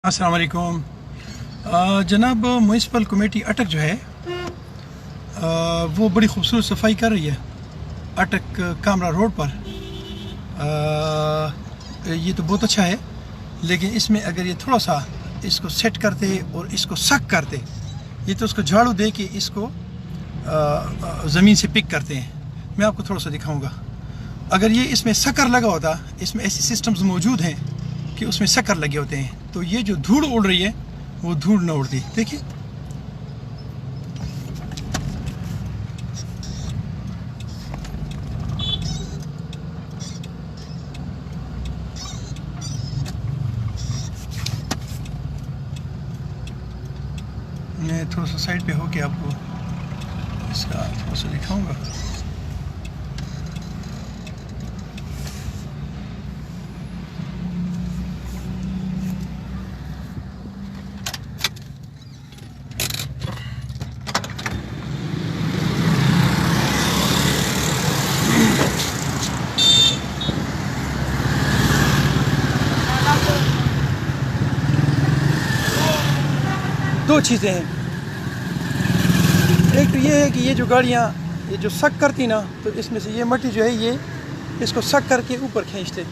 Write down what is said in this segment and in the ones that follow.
السلام علیکم جناب میونسپل کمیٹی اٹک جو ہے وہ بڑی خوبصورت صفائی کر رہی ہے اٹک کامرا روڈ پر. یہ تو بہت اچھا ہے، لیکن اس میں اگر یہ تھوڑا سا اس کو سیٹ کرتے اور اس کو سک کرتے، یہ تو اس کو جھاڑو دے کے اس کو زمین سے پک کرتے ہیں. میں آپ کو تھوڑا سا دکھاؤں گا. اگر یہ اس میں سکر لگا ہوتا، اس میں ایسی سسٹمز موجود ہیں کہ اس میں سکر لگے ہوتے ہیں، تو یہ جو دھوڑ اڑ رہی ہے وہ دھوڑ نہ اڑتی. دیکھیں میں تھوڑا سا سائڈ پہ ہو کے آپ کو اس کا تھوڑا سا دکھاؤں گا. دو چیزیں ہیں. ایک تو یہ ہے کہ یہ جو گاڑیاں یہ جو سک کرتی نا، تو اس میں سے یہ مٹی جو ہے یہ اس کو سک کر کے اوپر کھینچتے.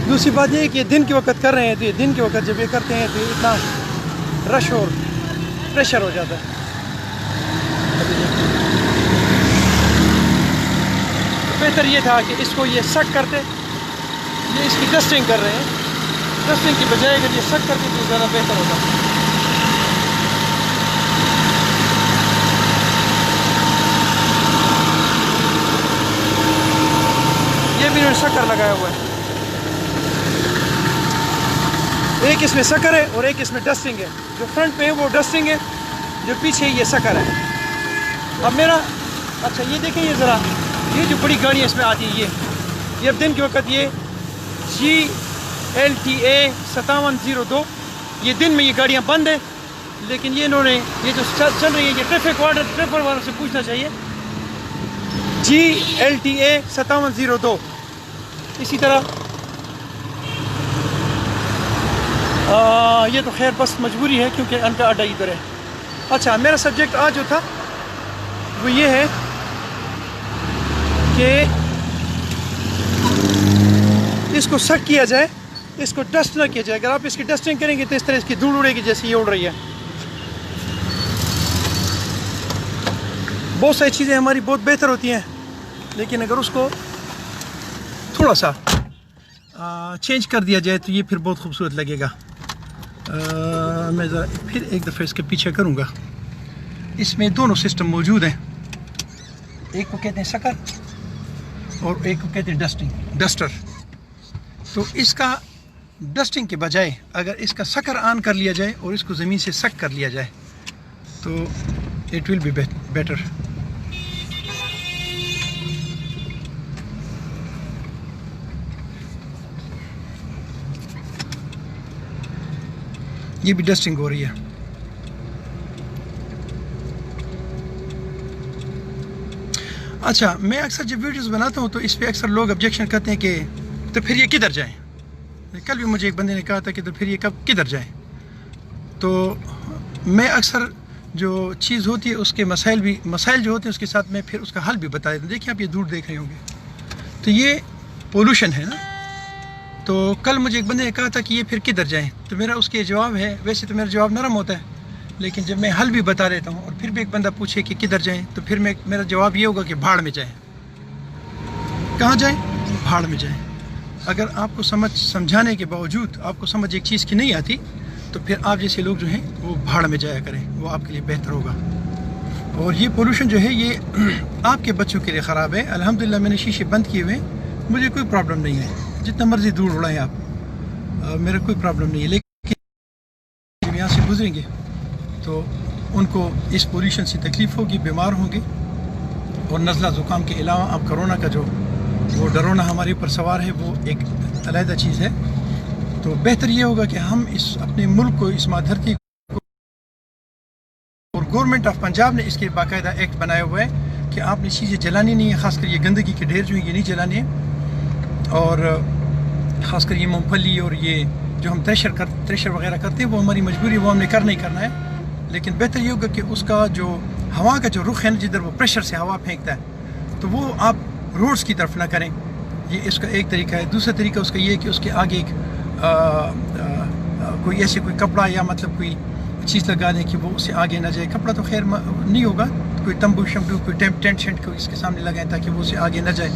دوسری بات یہ ہے کہ یہ دن کے وقت کر رہے ہیں، تو یہ دن کے وقت جب یہ کرتے ہیں تو یہ اتنا رش اور پریشر ہو جاتا ہے. بہتر یہ تھا کہ اس کو یہ سک کرتے. یہ اس کی ڈسٹنگ کر رہے ہیں، ڈسٹنگ کی بجائے اگر یہ سک کرتے تو زیادہ بہتر ہوتا. یہ بھی انہوں نے سکر لگایا ہوا ہے. ایک اس میں سکر ہے اور ایک اس میں ڈسٹنگ ہے. جو فرنٹ پہ ہے وہ ڈسٹنگ ہے، جو پیچھے یہ سکر ہے. اب میرا اچھا یہ دیکھیں، یہ ذرا یہ جو بڑی گاڑیاں اس میں آتی ہیں، یہ اب دن کے وقت یہ GLTA 5702، یہ دن میں یہ گاڑیاں بند ہے. لیکن یہ انہوں نے یہ جو چل رہی ہیں، یہ ٹریفک والوں سے پوچھنا چاہیے. GLTA 5702. اسی طرح یہ تو خیر بس مجبوری ہے کیونکہ ان کا اڈا ادھر ہے. اچھا میرا سبجیکٹ آج جو تھا وہ یہ ہے کہ اس کو سک کیا جائے، اس کو ڈسٹ نہ کیا جائے. اگر آپ اس کی ڈسٹنگ کریں گے تو اس طرح اس کی دھوڑ اڑے گی جیسے یہ اڑ رہی ہے. بہت ساری چیزیں ہماری بہت بہتر ہوتی ہیں، لیکن اگر اس کو تھوڑا سا چینج کر دیا جائے تو یہ پھر بہت خوبصورت لگے گا. میں ذرا پھر ایک دفعہ اس کے پیچھے کروں گا. اس میں دونوں سسٹم موجود ہیں، ایک کو کہتے ہیں سکر اور ایک کو کہتے ہیں ڈسٹر. تو اس کا ڈسٹنگ کے بجائے اگر اس کا سکر آن کر لیا جائے اور اس کو زمین سے سک کر لیا جائے تو اٹ ول بی بیٹر. یہ بھی ڈسٹنگ ہو رہی ہے. اچھا میں اکثر جب ویڈیوز بناتا ہوں تو اس پہ اکثر لوگ آبجیکشن کرتے ہیں کہ تو پھر یہ کدھر جائیں. کل بھی مجھے ایک بندے نے کہا تھا کہ تو پھر یہ کدھر جائیں. تو میں اکثر جو چیز ہوتی ہے اس کے مسائل جو ہوتے ہیں اس کے ساتھ میں پھر اس کا حل بھی بتا دیتا ہوں. دیکھیں آپ یہ دور دیکھ رہے ہوں گے تو یہ پولوشن ہے نا. تو کل مجھے ایک بندے نے کہا تھا کہ یہ پھر کدھر جائیں. تو میرا اس کے جواب ہے، ویسے تو میرا جواب نرم ہوتا ہے، لیکن جب میں حل بھی بتا دیتا ہوں اور پھر بھی ایک بندہ پوچھے کہ کدھر جائیں تو پھر میرا جواب یہ ہوگا کہ بھاڑ میں جائیں. کہاں جائیں؟ بھاڑ میں جائیں. اگر آپ کو سمجھانے کے باوجود آپ کو سمجھ ایک چیز کی نہیں آتی تو پھر آپ جیسے لوگ جو ہیں وہ بھاڑ میں جایا کریں، وہ آپ کے لیے بہتر ہوگا. اور یہ پولوشن جو ہے یہ آپ کے بچوں کے لیے خراب ہے. الحمدللہ میں نے شیشے بند کیے ہوئے ہیں، مجھے کوئی پرابلم نہیں ہے. جتنا مرضی دور اڑائیں آپ، میرا کوئی پرابلم نہیں ہے. لیکن جب یہاں سے گزریں گے تو ان کو اس پولوشن سے تکلیف ہوگی، بیمار ہوں گے. اور نزلہ زکام کے علاوہ اب کرونا کا جو وہ ڈرونا ہمارے اوپر سوار ہے وہ ایک علیحدہ چیز ہے. تو بہتر یہ ہوگا کہ ہم اپنے ملک کو، اس مادھرتی کو، اور گورنمنٹ آف پنجاب نے اس کے باقاعدہ ایکٹ بنایا ہوا ہے کہ آپ نے چیزیں جلانی نہیں ہیں، خاص کر یہ گندگی کے ڈھیر جو ہیں یہ نہیں جلانے ہیں. اور خاص کر یہ مونگ پھلی اور یہ جو ہم تھریشر وغیرہ کرتے ہیں وہ ہماری مجبوری ہے، وہ ہم نے کرنا ہی کرنا ہے. لیکن بہتر یہ ہوگا کہ اس کا جو ہوا کا جو رخ ہے نا، جدھر وہ پریشر سے ہوا پھینکتا ہے، تو وہ آپ روڈز کی طرف نہ کریں. یہ اس کا ایک طریقہ ہے. دوسرا طریقہ اس کا یہ ہے کہ اس کے آگے ایک کوئی ایسے کوئی کپڑا یا مطلب کوئی چیز لگا دیں کہ وہ اس سے آگے نہ جائے. کپڑا تو خیر نہیں ہوگا، کوئی تمبو شمبو کوئی ٹینٹ شینٹ کو اس کے سامنے لگائیں تاکہ وہ اس سے آگے نہ جائے،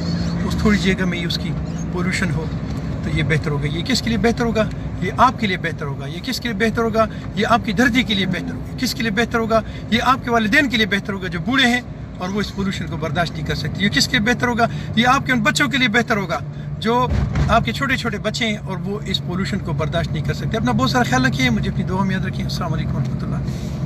اس تھوڑی جگہ میں ہی اس کی پولوشن ہو. تو یہ بہتر ہوگا. یہ کس کے لیے بہتر ہوگا؟ یہ آپ کے لیے بہتر ہوگا. یہ کس کے لیے بہتر ہوگا؟ یہ آپ کی دھرتی کے لیے بہتر ہوگا. کس کے لیے بہتر ہوگا؟ یہ آپ کے والدین کے لیے بہتر ہوگا جو بوڑھے ہیں اور وہ اس پولوشن کو برداشت نہیں کر سکتے. یہ کس کے لیے بہتر ہوگا؟ یہ آپ کے ان بچوں کے لیے بہتر ہوگا جو آپ کے چھوٹے چھوٹے بچے ہیں اور وہ اس پولوشن کو برداشت نہیں کر سکتے. اپنا بہت سارا خیال رکھیے. مجھے اپنی دعا میں یاد رکھیں. السلام علیکم ورحمۃ اللہ.